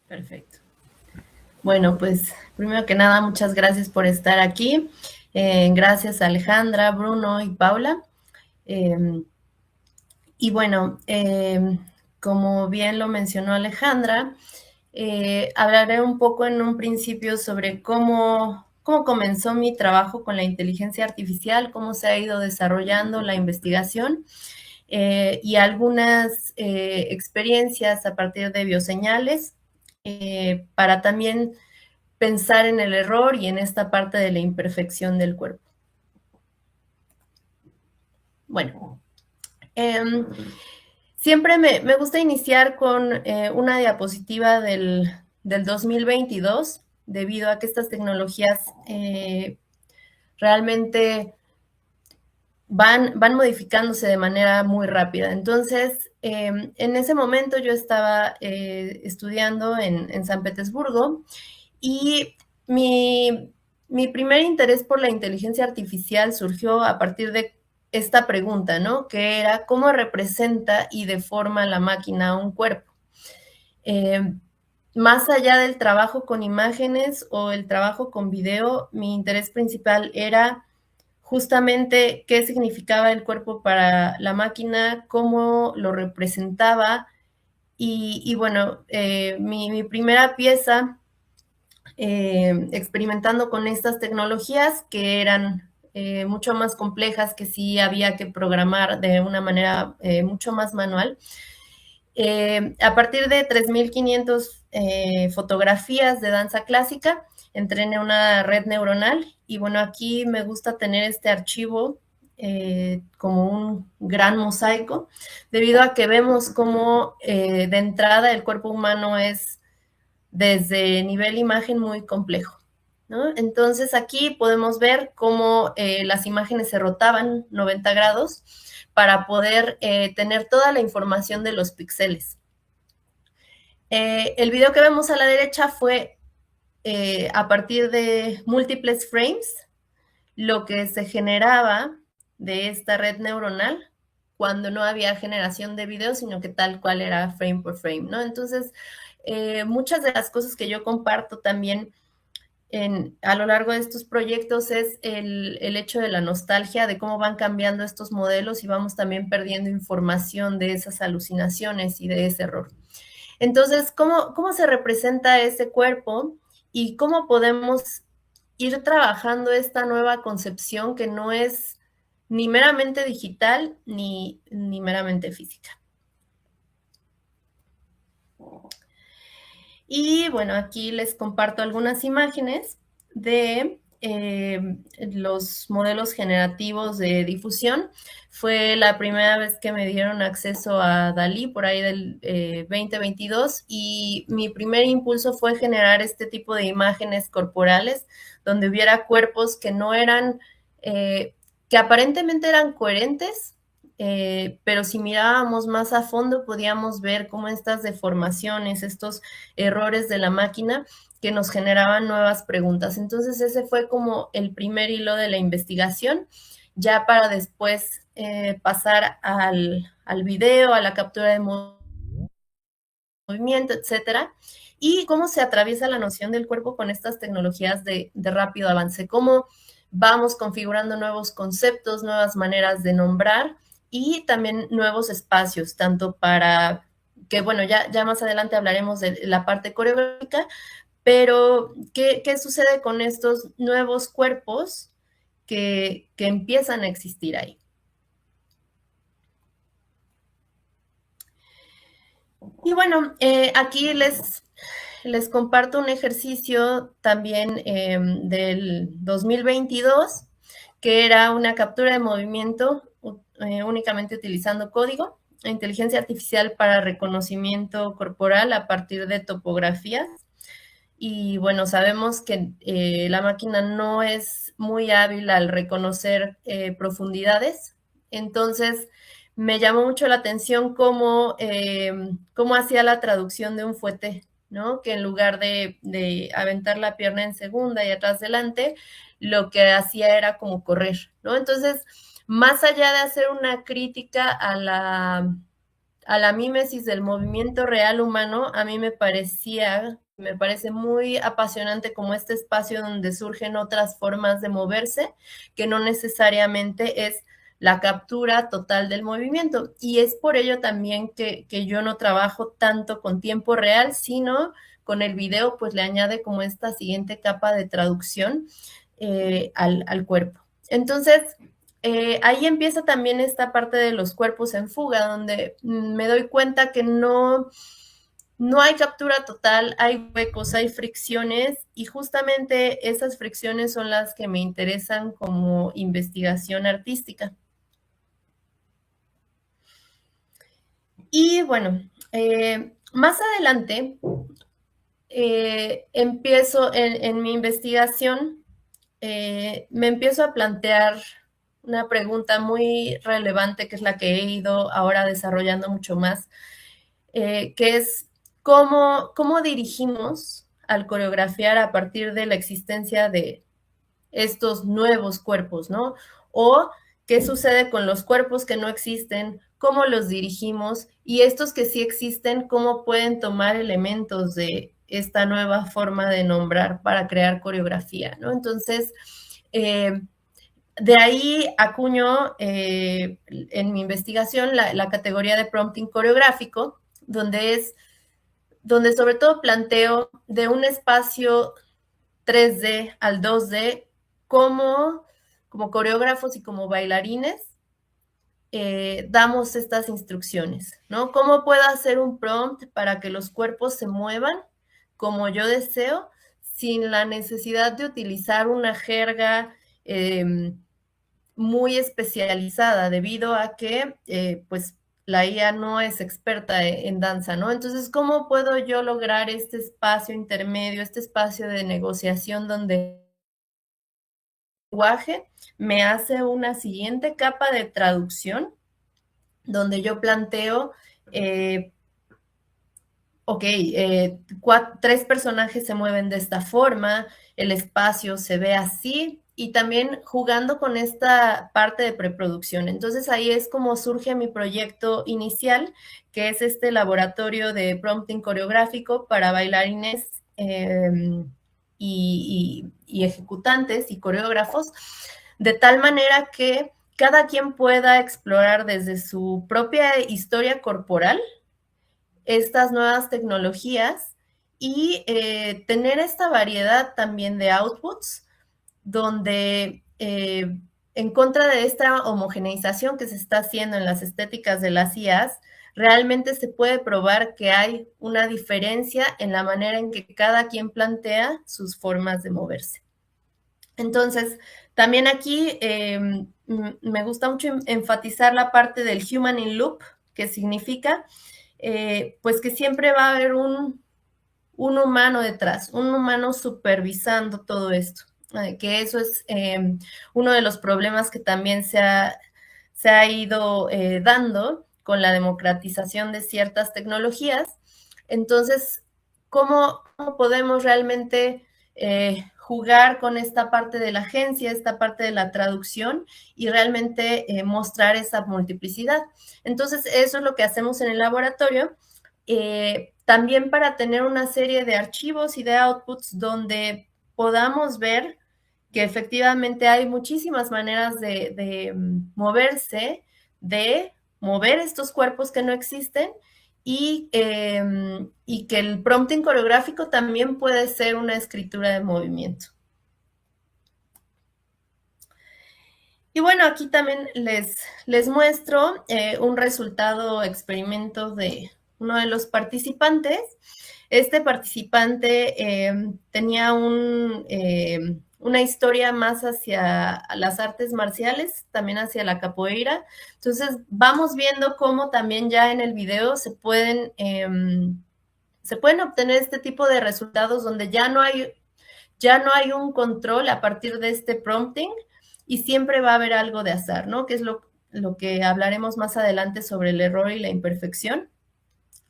Perfecto. Bueno, pues primero que nada, muchas gracias por estar aquí. Gracias a Alejandra, Bruno y Paula. Eh, y bueno, como bien lo mencionó Alejandra, hablaré un poco en un principio sobre cómo comenzó mi trabajo con la inteligencia artificial, cómo se ha ido desarrollando la investigación y algunas experiencias a partir de bioseñales para también pensar en el error y en esta parte de la imperfección del cuerpo. Bueno, eh, siempre me gusta iniciar con una diapositiva del 2022, debido a que estas tecnologías realmente van modificándose de manera muy rápida. Entonces, en ese momento yo estaba estudiando en San Petersburgo y mi, mi primer interés por la inteligencia artificial surgió a partir de esta pregunta, ¿no? Que era cómo representa y deforma la máquina un cuerpo. Eh, Más allá del trabajo con imágenes o el trabajo con video, mi interés principal era justamente qué significaba el cuerpo para la máquina, cómo lo representaba y bueno, mi primera pieza experimentando con estas tecnologías que eran mucho más complejas, que sí había que programar de una manera mucho más manual. A partir de 3.500 fotografías de danza clásica, entrené una red neuronal y bueno, aquí me gusta tener este archivo como un gran mosaico, debido a que vemos cómo de entrada el cuerpo humano es desde nivel imagen muy complejo, ¿no? Entonces aquí podemos ver cómo las imágenes se rotaban 90 grados para poder tener toda la información de los píxeles. El video que vemos a la derecha fue a partir de múltiples frames, lo que se generaba de esta red neuronal cuando no había generación de video, sino que tal cual era frame por frame, ¿no? Entonces, muchas de las cosas que yo comparto también a lo largo de estos proyectos es el hecho de la nostalgia, de cómo van cambiando estos modelos y vamos también perdiendo información de esas alucinaciones y de ese error. Entonces, ¿cómo se representa ese cuerpo y cómo podemos ir trabajando esta nueva concepción que no es ni meramente digital ni meramente física? Y bueno, aquí les comparto algunas imágenes de los modelos generativos de difusión. Fue la primera vez que me dieron acceso a Dalí por ahí del 2022 y mi primer impulso fue generar este tipo de imágenes corporales donde hubiera cuerpos que no eran, que aparentemente eran coherentes, pero si mirábamos más a fondo podíamos ver cómo estas deformaciones, estos errores de la máquina que nos generaban nuevas preguntas. Entonces ese fue como el primer hilo de la investigación, ya para después pasar al video, a la captura de movimiento, etcétera. Y cómo se atraviesa la noción del cuerpo con estas tecnologías de rápido avance, cómo vamos configurando nuevos conceptos, nuevas maneras de nombrar y también nuevos espacios, tanto para que, bueno, ya más adelante hablaremos de la parte coreográfica, pero ¿qué sucede con estos nuevos cuerpos que empiezan a existir ahí? Y bueno, aquí les comparto un ejercicio también del 2022, que era una captura de movimiento únicamente utilizando código, inteligencia artificial para reconocimiento corporal a partir de topografías. Y bueno, sabemos que la máquina no es muy hábil al reconocer profundidades. Entonces, me llamó mucho la atención cómo hacía la traducción de un fuete, ¿no? Que en lugar de aventar la pierna en segunda y atrás delante, lo que hacía era como correr, ¿no? Entonces, más allá de hacer una crítica a la mímesis del movimiento real humano, a mí me parece muy apasionante como este espacio donde surgen otras formas de moverse, que no necesariamente es la captura total del movimiento. Y es por ello también que yo no trabajo tanto con tiempo real, sino con el video, pues le añade como esta siguiente capa de traducción al cuerpo. Entonces, ahí empieza también esta parte de los cuerpos en fuga, donde me doy cuenta que no hay captura total, hay huecos, hay fricciones, y justamente esas fricciones son las que me interesan como investigación artística. Y bueno, más adelante empiezo en mi investigación, me empiezo a plantear una pregunta muy relevante, que es la que he ido ahora desarrollando mucho más, que es cómo dirigimos al coreografiar a partir de la existencia de estos nuevos cuerpos, ¿no? O qué sucede con los cuerpos que no existen, cómo los dirigimos, y estos que sí existen, cómo pueden tomar elementos de esta nueva forma de nombrar para crear coreografía, ¿no? Entonces, de ahí acuño en mi investigación la categoría de prompting coreográfico, donde sobre todo planteo de un espacio 3D al 2D cómo como coreógrafos y como bailarines damos estas instrucciones, ¿no? ¿Cómo puedo hacer un prompt para que los cuerpos se muevan como yo deseo sin la necesidad de utilizar una jerga muy especializada debido a que pues la IA no es experta en danza, ¿no? Entonces, ¿cómo puedo yo lograr este espacio intermedio, este espacio de negociación donde el lenguaje me hace una siguiente capa de traducción, donde yo planteo, ok, 3 personajes se mueven de esta forma, el espacio se ve así, y también jugando con esta parte de preproducción. Entonces ahí es como surge mi proyecto inicial, que es este laboratorio de prompting coreográfico para bailarines y ejecutantes y coreógrafos, de tal manera que cada quien pueda explorar desde su propia historia corporal estas nuevas tecnologías y tener esta variedad también de outputs donde en contra de esta homogeneización que se está haciendo en las estéticas de las IAs, realmente se puede probar que hay una diferencia en la manera en que cada quien plantea sus formas de moverse. Entonces, también aquí me gusta mucho enfatizar la parte del human in loop, que significa pues que siempre va a haber un humano detrás, un humano supervisando todo esto, que eso es uno de los problemas que también se ha ido dando con la democratización de ciertas tecnologías. Entonces, ¿cómo podemos realmente jugar con esta parte de la agencia, esta parte de la traducción y realmente mostrar esa multiplicidad? Entonces, eso es lo que hacemos en el laboratorio. También para tener una serie de archivos y de outputs donde podamos ver que efectivamente hay muchísimas maneras de moverse, de mover estos cuerpos que no existen y que el prompting coreográfico también puede ser una escritura de movimiento. Y bueno, aquí también les muestro un resultado experimento de uno de los participantes. Este participante tenía una historia más hacia las artes marciales, también hacia la capoeira. Entonces, vamos viendo cómo también ya en el video se pueden obtener este tipo de resultados donde ya no hay un control a partir de este prompting y siempre va a haber algo de azar, ¿no? Que es lo que hablaremos más adelante sobre el error y la imperfección.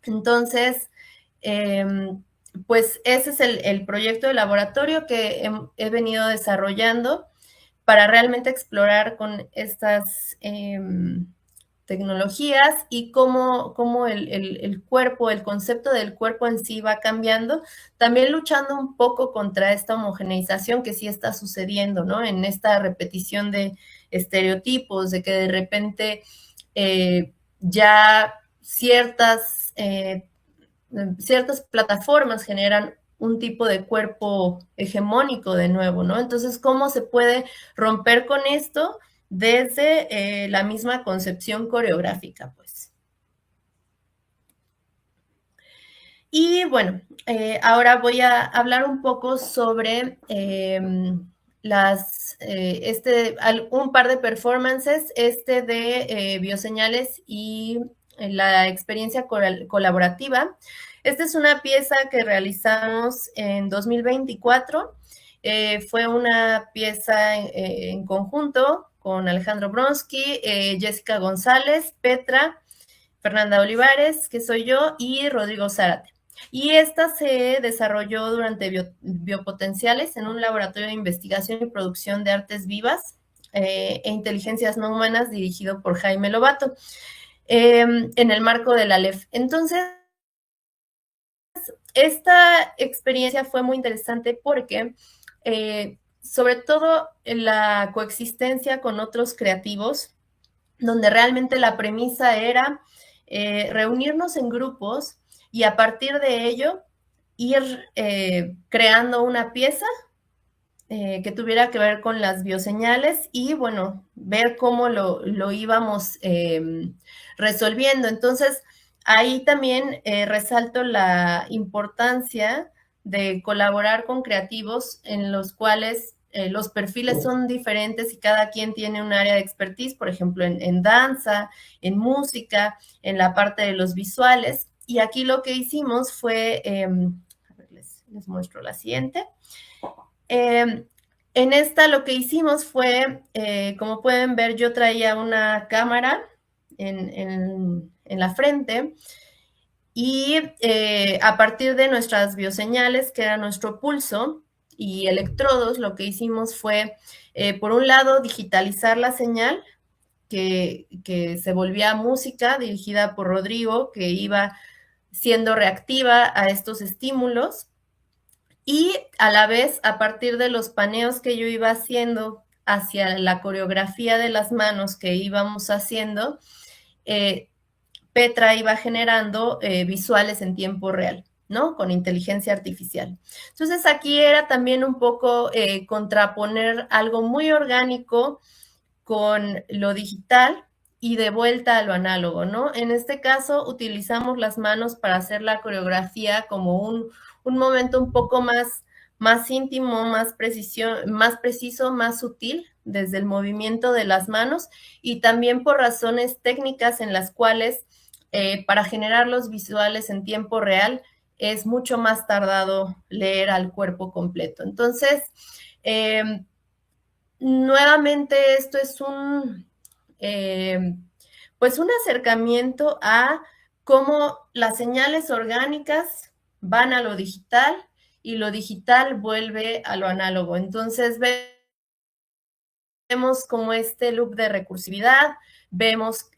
Entonces, pues ese es el proyecto de laboratorio que he venido desarrollando para realmente explorar con tecnologías y cómo el cuerpo, el concepto del cuerpo en sí va cambiando, también luchando un poco contra esta homogeneización que sí está sucediendo, ¿no? En esta repetición de estereotipos, de que de repente ya ciertas plataformas generan un tipo de cuerpo hegemónico de nuevo, ¿no? Entonces, ¿cómo se puede romper con esto desde la misma concepción coreográfica, pues? Y bueno, ahora voy a hablar un poco sobre un par de performances, de bioseñales y la experiencia colaborativa. Esta es una pieza que realizamos en 2024. Fue una pieza en conjunto con Alejandro Bronsky, Jessica González, Petra, Fernanda Olivares, que soy yo, y Rodrigo Zárate. Y esta se desarrolló durante Biopotenciales en un laboratorio de investigación y producción de artes vivas e inteligencias no humanas dirigido por Jaime Lobato en el marco de la LEF. Entonces, esta experiencia fue muy interesante porque, sobre todo, la coexistencia con otros creativos, donde realmente la premisa era reunirnos en grupos y a partir de ello ir creando una pieza que tuviera que ver con las bioseñales y, bueno, ver cómo lo íbamos resolviendo. Entonces, ahí también resalto la importancia de colaborar con creativos en los cuales los perfiles son diferentes y cada quien tiene un área de expertise, por ejemplo, en danza, en música, en la parte de los visuales. Y aquí lo que hicimos fue, a ver, les muestro la siguiente. En esta lo que hicimos fue, como pueden ver, yo traía una cámara en la frente y a partir de nuestras bioseñales, que era nuestro pulso y electrodos, lo que hicimos fue, por un lado, digitalizar la señal, que se volvía música dirigida por Rodrigo, que iba siendo reactiva a estos estímulos. Y a la vez, a partir de los paneos que yo iba haciendo hacia la coreografía de las manos que íbamos haciendo, Petra iba generando visuales en tiempo real, ¿no? Con inteligencia artificial. Entonces aquí era también un poco contraponer algo muy orgánico con lo digital y de vuelta a lo análogo, ¿no? En este caso utilizamos las manos para hacer la coreografía como un momento un poco más íntimo, más preciso, más sutil desde el movimiento de las manos y también por razones técnicas en las cuales para generar los visuales en tiempo real es mucho más tardado leer al cuerpo completo. Entonces, nuevamente esto es pues un acercamiento a cómo las señales orgánicas van a lo digital y lo digital vuelve a lo análogo. Entonces vemos como este loop de recursividad, vemos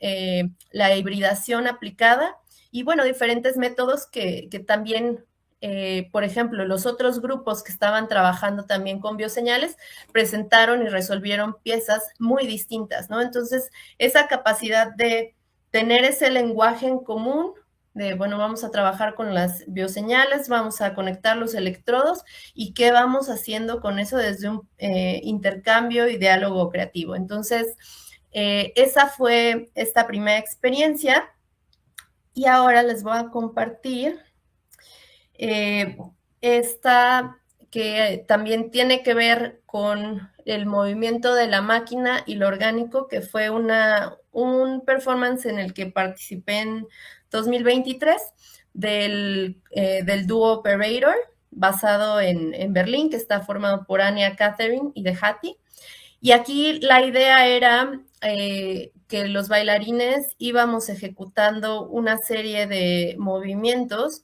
la hibridación aplicada y bueno, diferentes métodos que también por ejemplo, los otros grupos que estaban trabajando también con bioseñales presentaron y resolvieron piezas muy distintas, ¿no? Entonces, esa capacidad de tener ese lenguaje en común, de, bueno, vamos a trabajar con las bioseñales, vamos a conectar los electrodos y qué vamos haciendo con eso desde un intercambio y diálogo creativo. Entonces, esa fue esta primera experiencia y ahora les voy a compartir esta que también tiene que ver con el movimiento de la máquina y lo orgánico, que fue un performance en el que participé en 2023 del dúo Operator, basado en Berlín, que está formado por Anya Catherine y de Hattie. Y aquí la idea era que los bailarines íbamos ejecutando una serie de movimientos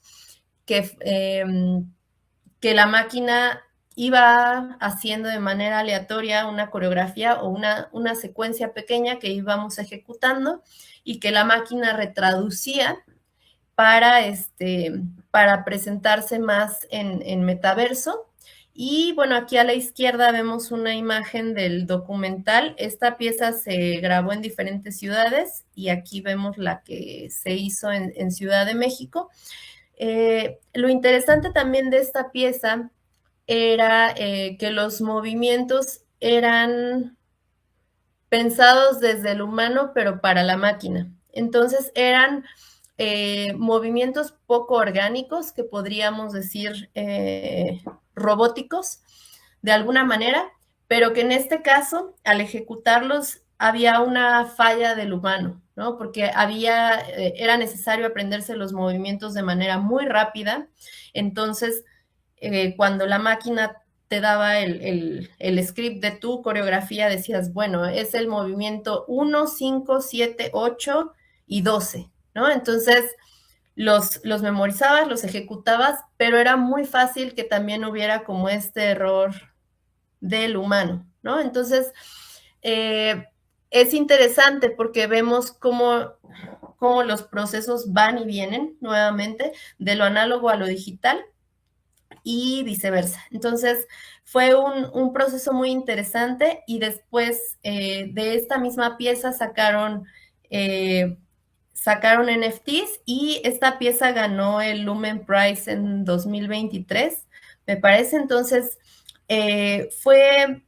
que la máquina iba haciendo de manera aleatoria una coreografía o una secuencia pequeña que íbamos ejecutando y que la máquina retraducía para, para presentarse más en metaverso. Y bueno, aquí a la izquierda vemos una imagen del documental. Esta pieza se grabó en diferentes ciudades y aquí vemos la que se hizo en Ciudad de México. Lo interesante también de esta pieza era que los movimientos eran pensados desde el humano, pero para la máquina. Entonces eran movimientos poco orgánicos, que podríamos decir robóticos, de alguna manera, pero que en este caso, al ejecutarlos, había una falla del humano, ¿no? Porque era necesario aprenderse los movimientos de manera muy rápida. Entonces, cuando la máquina te daba el script de tu coreografía, decías, bueno, es el movimiento 1, 5, 7, 8 y 12, ¿no? Entonces, los memorizabas, los ejecutabas, pero era muy fácil que también hubiera como este error del humano, ¿no? Entonces, es interesante porque vemos cómo los procesos van y vienen nuevamente de lo análogo a lo digital y viceversa. Entonces, fue un proceso muy interesante y después de esta misma pieza sacaron NFTs y esta pieza ganó el Lumen Prize en 2023, me parece. Entonces, fue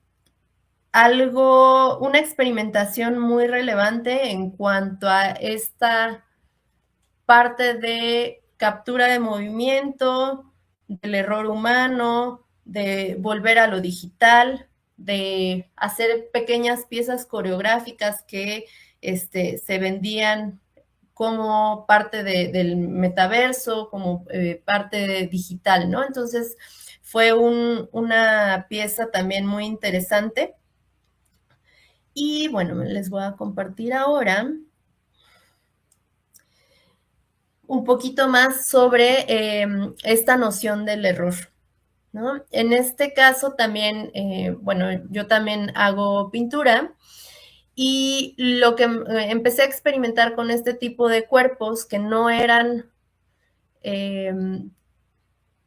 una experimentación muy relevante en cuanto a esta parte de captura de movimiento, del error humano, de volver a lo digital, de hacer pequeñas piezas coreográficas que se vendían como parte del metaverso, como parte digital, ¿no? Entonces fue una pieza también muy interesante. Y bueno, les voy a compartir ahora un poquito más sobre esta noción del error, ¿no? En este caso también, bueno, yo también hago pintura y lo que empecé a experimentar con este tipo de cuerpos eh,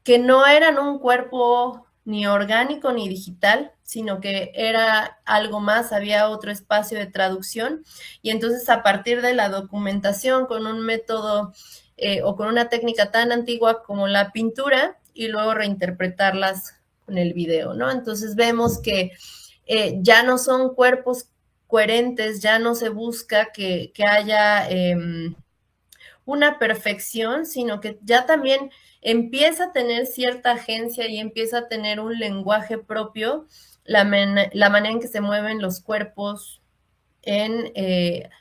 que no eran un cuerpo ni orgánico ni digital, sino que era algo más, había otro espacio de traducción. Y entonces a partir de la documentación con un método o con una técnica tan antigua como la pintura y luego reinterpretarlas con el video, ¿no? Entonces vemos que ya no son cuerpos coherentes, ya no se busca que haya una perfección, sino que ya también empieza a tener cierta agencia y empieza a tener un lenguaje propio, la manera en que se mueven los cuerpos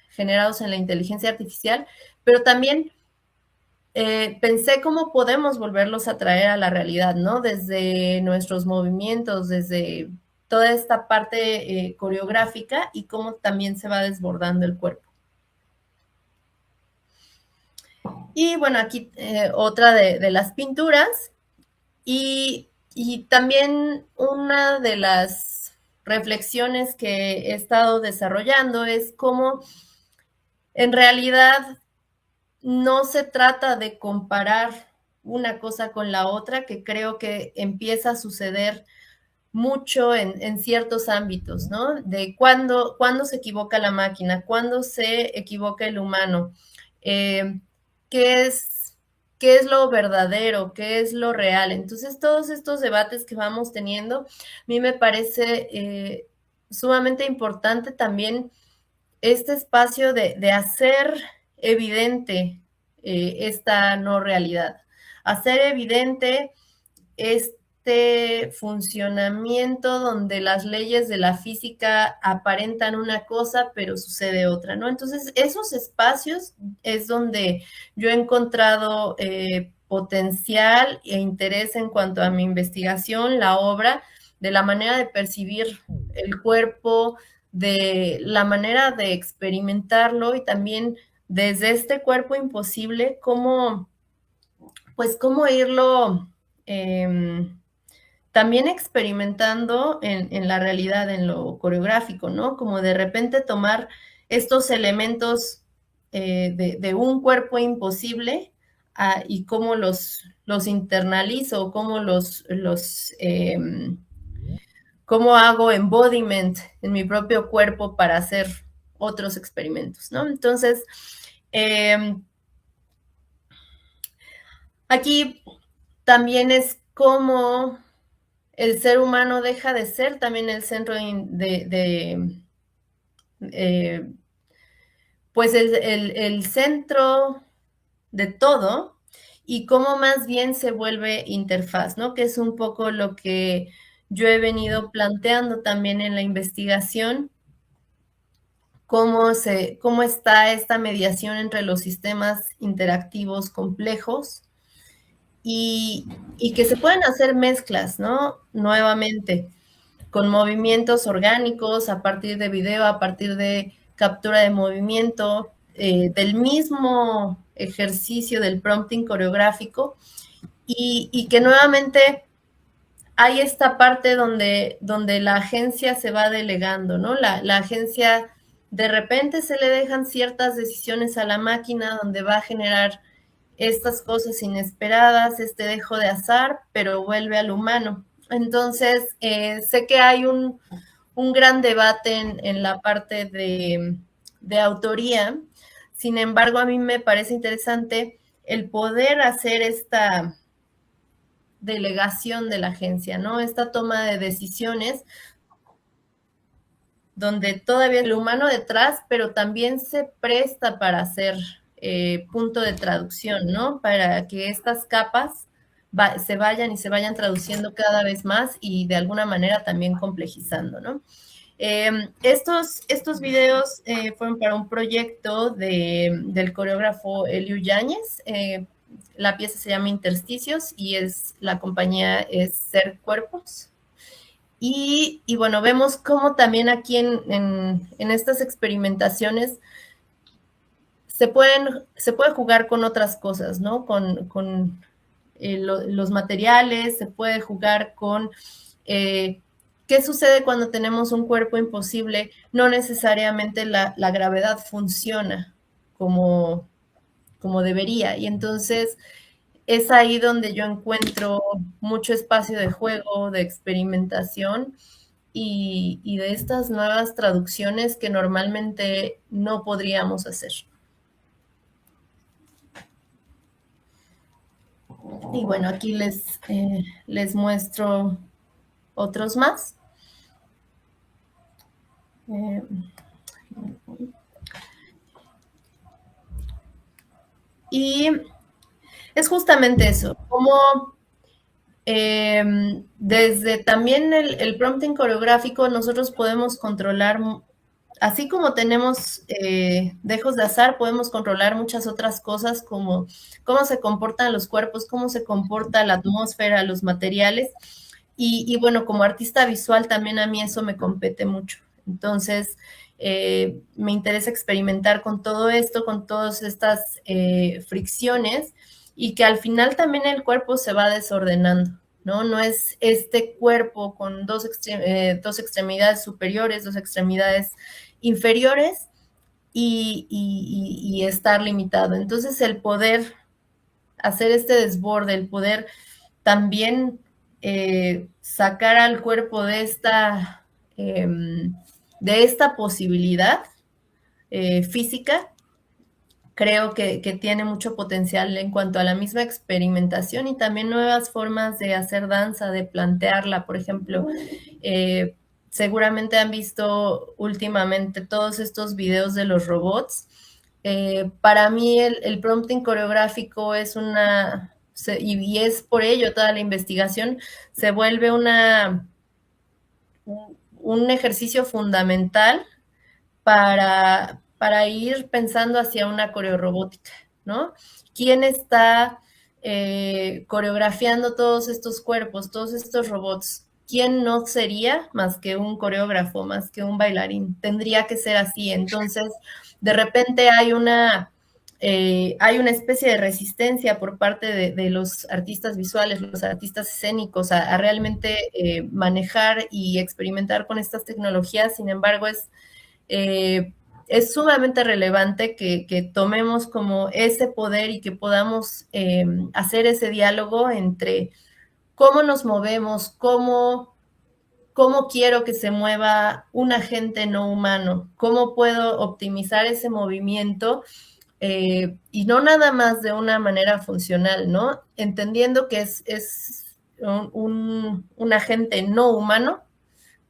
generados en la inteligencia artificial, pero también pensé cómo podemos volverlos a traer a la realidad, ¿no? Desde nuestros movimientos, desde toda esta parte coreográfica y cómo también se va desbordando el cuerpo. Y bueno, aquí otra de las pinturas. Y también una de las reflexiones que he estado desarrollando es cómo en realidad no se trata de comparar una cosa con la otra, que creo que empieza a suceder mucho en ciertos ámbitos, ¿no? De cuándo se equivoca la máquina, cuándo se equivoca el humano, eh, qué es, qué es lo verdadero, qué es lo real. Entonces, todos estos debates que vamos teniendo, a mí me parece sumamente importante también este espacio de hacer evidente esta no realidad, hacer evidente este funcionamiento donde las leyes de la física aparentan una cosa, pero sucede otra, ¿no? Entonces, esos espacios es donde yo he encontrado potencial e interés en cuanto a mi investigación, la obra, de la manera de percibir el cuerpo, de la manera de experimentarlo y también desde este cuerpo imposible, cómo irlo también experimentando en la realidad, en lo coreográfico, ¿no? Como de repente tomar estos elementos de un cuerpo imposible y cómo los internalizo, cómo hago embodiment en mi propio cuerpo para hacer otros experimentos, ¿no? Entonces, aquí también es como el ser humano deja de ser también el centro pues el centro de todo y cómo más bien se vuelve interfaz, ¿no? Que es un poco lo que yo he venido planteando también en la investigación, cómo está esta mediación entre los sistemas interactivos complejos y que se pueden hacer mezclas, ¿no? Nuevamente, con movimientos orgánicos, a partir de video, a partir de captura de movimiento, del mismo ejercicio del prompting coreográfico, y que nuevamente hay esta parte donde la agencia se va delegando, ¿no? La agencia, de repente se le dejan ciertas decisiones a la máquina donde va a generar estas cosas inesperadas, este dejo de azar, pero vuelve al humano. Entonces, sé que hay un gran debate en la parte de autoría. Sin embargo, a mí me parece interesante el poder hacer esta delegación de la agencia, ¿no? Esta toma de decisiones donde todavía el humano detrás, pero también se presta para hacer punto de traducción, ¿no? Para que estas capas se vayan y se vayan traduciendo cada vez más y de alguna manera también complejizando, ¿no? Estos videos fueron para un proyecto del coreógrafo Eliu Yáñez. La pieza se llama Intersticios y la compañía es Ser Cuerpos. Y bueno, vemos cómo también aquí en estas experimentaciones se puede jugar con otras cosas, ¿no? Con los materiales, se puede jugar con qué sucede cuando tenemos un cuerpo imposible. No necesariamente la gravedad funciona como debería. Y entonces es ahí donde yo encuentro mucho espacio de juego, de experimentación y de estas nuevas traducciones que normalmente no podríamos hacer. Y bueno, aquí les muestro otros más. Y es justamente eso, como desde también el prompting coreográfico nosotros podemos controlar, así como tenemos dejos de azar, podemos controlar muchas otras cosas como cómo se comportan los cuerpos, cómo se comporta la atmósfera, los materiales. Y bueno, como artista visual también a mí eso me compete mucho. Entonces, me interesa experimentar con todo esto, con todas estas fricciones y que al final también el cuerpo se va desordenando, ¿no? No es este cuerpo con dos extremidades superiores, dos extremidades inferiores y estar limitado. Entonces, el poder hacer este desborde, el poder también sacar al cuerpo de esta posibilidad física, creo que tiene mucho potencial en cuanto a la misma experimentación y también nuevas formas de hacer danza, de plantearla. Por ejemplo, seguramente han visto últimamente todos estos videos de los robots. Para mí el prompting coreográfico es y es por ello toda la investigación, se vuelve un ejercicio fundamental para ir pensando hacia una coreorrobótica, ¿no? ¿Quién está coreografiando todos estos cuerpos, todos estos robots? ¿Quién no sería más que un coreógrafo, más que un bailarín? Tendría que ser así. Entonces, de repente hay hay una especie de resistencia por parte de los artistas visuales, los artistas escénicos, a realmente manejar y experimentar con estas tecnologías. Sin embargo, es sumamente relevante que tomemos como ese poder y que podamos hacer ese diálogo entre cómo nos movemos, cómo quiero que se mueva un agente no humano, cómo puedo optimizar ese movimiento y no nada más de una manera funcional, ¿no? Entendiendo que es un agente no humano,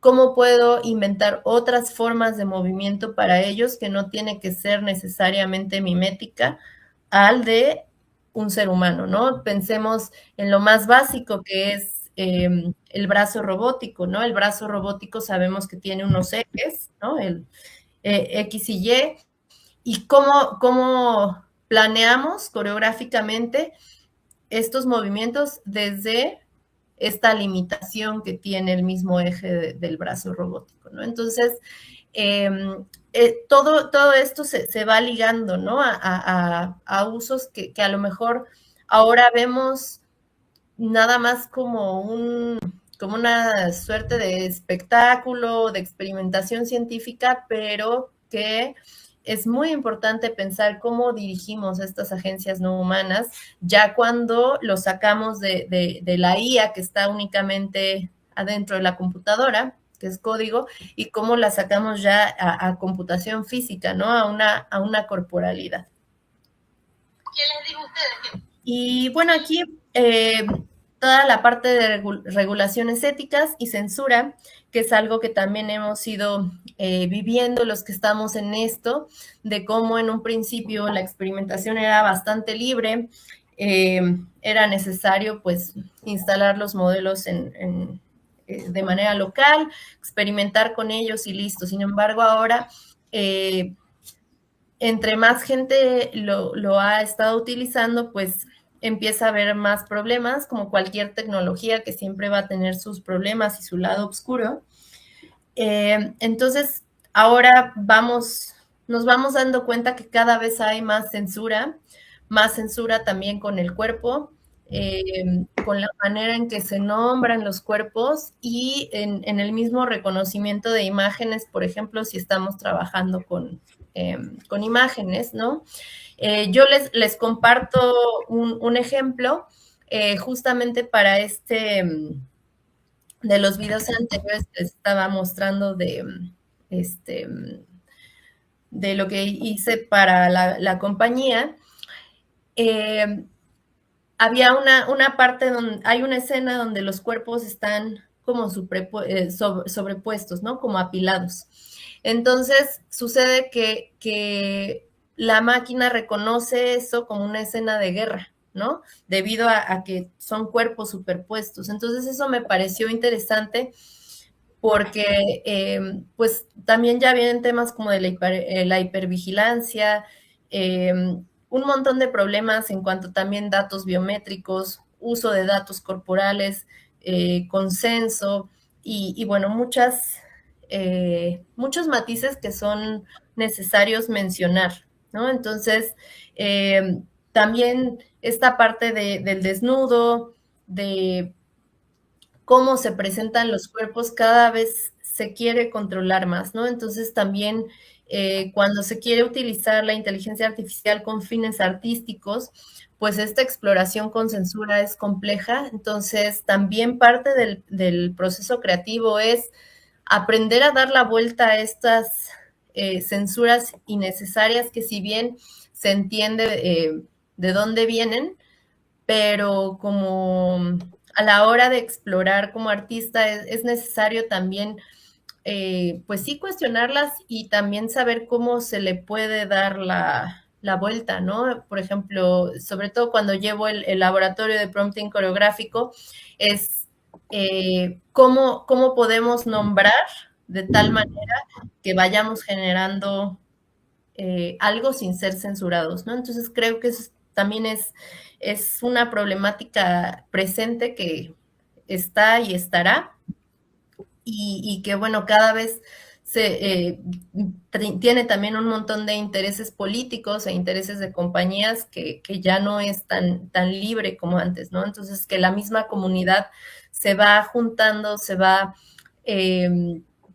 cómo puedo inventar otras formas de movimiento para ellos que no tiene que ser necesariamente mimética al de un ser humano, ¿no? Pensemos en lo más básico que es el brazo robótico, ¿no? El brazo robótico sabemos que tiene unos ejes, ¿no? El X y Y, y cómo planeamos coreográficamente estos movimientos desde esta limitación que tiene el mismo eje del brazo robótico, ¿no? Entonces, eh, todo esto se va ligando, ¿no? A usos que a lo mejor ahora vemos nada más como una suerte de espectáculo, de experimentación científica, pero que es muy importante pensar cómo dirigimos estas agencias no humanas, ya cuando lo sacamos de la IA que está únicamente adentro de la computadora, que es código, y cómo la sacamos ya a computación física, ¿no? A una corporalidad. ¿Qué les digo a ustedes? Y bueno, aquí toda la parte de regulaciones éticas y censura, que es algo que también hemos ido viviendo los que estamos en esto, de cómo en un principio la experimentación era bastante libre, era necesario pues instalar los modelos de manera local, experimentar con ellos y listo. Sin embargo, ahora entre más gente lo ha estado utilizando, pues empieza a haber más problemas, como cualquier tecnología que siempre va a tener sus problemas y su lado oscuro. Entonces, ahora nos vamos dando cuenta que cada vez hay más censura también con el cuerpo, con la manera en que se nombran los cuerpos y en el mismo reconocimiento de imágenes, por ejemplo, si estamos trabajando con imágenes, ¿no? Yo les comparto un ejemplo justamente para de los videos anteriores que les estaba mostrando este, de lo que hice para la compañía. Eh, había una parte donde hay una escena donde los cuerpos están como sobrepuestos, ¿no? Como apilados. Entonces sucede que la máquina reconoce eso como una escena de guerra, ¿no? Debido a que son cuerpos superpuestos. Entonces eso me pareció interesante porque pues también ya vienen temas como de la hipervigilancia, un montón de problemas en cuanto también datos biométricos, uso de datos corporales, consenso y bueno, muchos matices que son necesarios mencionar, ¿no? Entonces, también esta parte del desnudo, de cómo se presentan los cuerpos, cada vez se quiere controlar más, ¿no? Entonces también cuando se quiere utilizar la inteligencia artificial con fines artísticos, pues esta exploración con censura es compleja. Entonces también parte del proceso creativo es aprender a dar la vuelta a estas censuras innecesarias que si bien se entiende de dónde vienen, pero como a la hora de explorar como artista es necesario también, pues sí, cuestionarlas y también saber cómo se le puede dar la vuelta, ¿no? Por ejemplo, sobre todo cuando llevo el laboratorio de prompting coreográfico, es cómo podemos nombrar de tal manera que vayamos generando algo sin ser censurados, ¿no? Entonces creo que eso también es una problemática presente que está y estará y que, bueno, cada vez tiene también un montón de intereses políticos e intereses de compañías que ya no es tan libre como antes, ¿no? Entonces, que la misma comunidad se va juntando, se va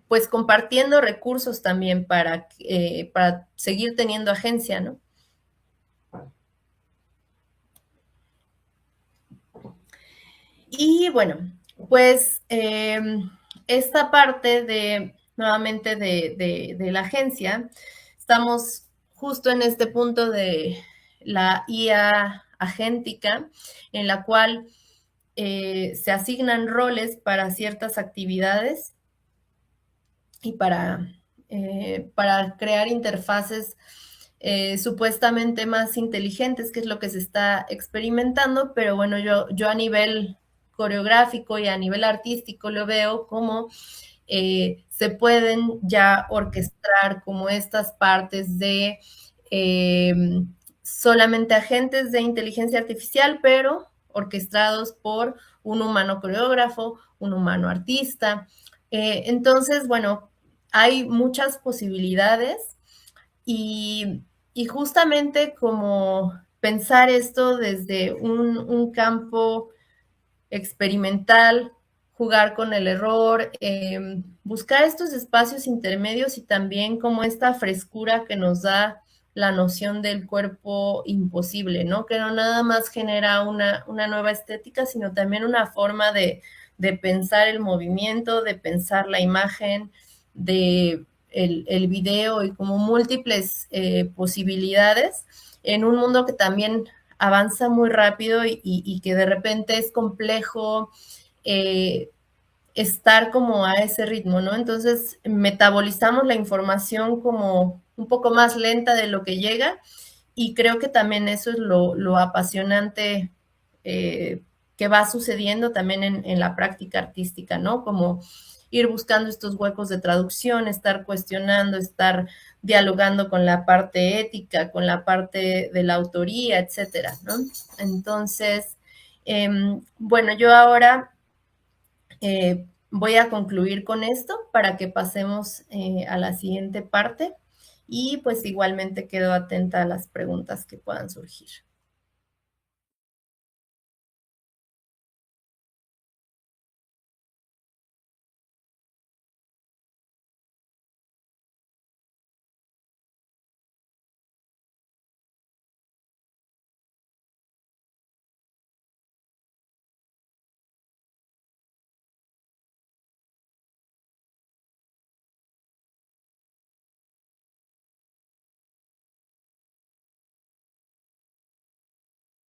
pues compartiendo recursos también para seguir teniendo agencia, ¿no? Y bueno, pues esta parte nuevamente de la agencia, estamos justo en este punto de la IA agéntica, en la cual se asignan roles para ciertas actividades y para crear interfaces supuestamente más inteligentes, que es lo que se está experimentando, pero bueno, yo a nivel coreográfico y a nivel artístico lo veo como se pueden ya orquestar como estas partes de eh, solamente agentes de inteligencia artificial, pero orquestados por un humano coreógrafo, un humano artista. Entonces, bueno, hay muchas posibilidades y, y justamente como pensar esto desde un campo experimental, jugar con el error, buscar estos espacios intermedios y también como esta frescura que nos da la noción del cuerpo imposible, ¿no? Que no nada más genera una nueva estética, sino también una forma de pensar el movimiento, de pensar la imagen, de el video y como múltiples posibilidades en un mundo que también avanza muy rápido y que de repente es complejo eh, estar como a ese ritmo, ¿no? Entonces metabolizamos la información como un poco más lenta de lo que llega y creo que también eso es lo apasionante que va sucediendo también en la práctica artística, ¿no? Como ir buscando estos huecos de traducción, estar cuestionando, estar dialogando con la parte ética, con la parte de la autoría, etcétera, ¿no? Entonces, bueno, yo ahora voy a concluir con esto para que pasemos a la siguiente parte y pues igualmente quedo atenta a las preguntas que puedan surgir.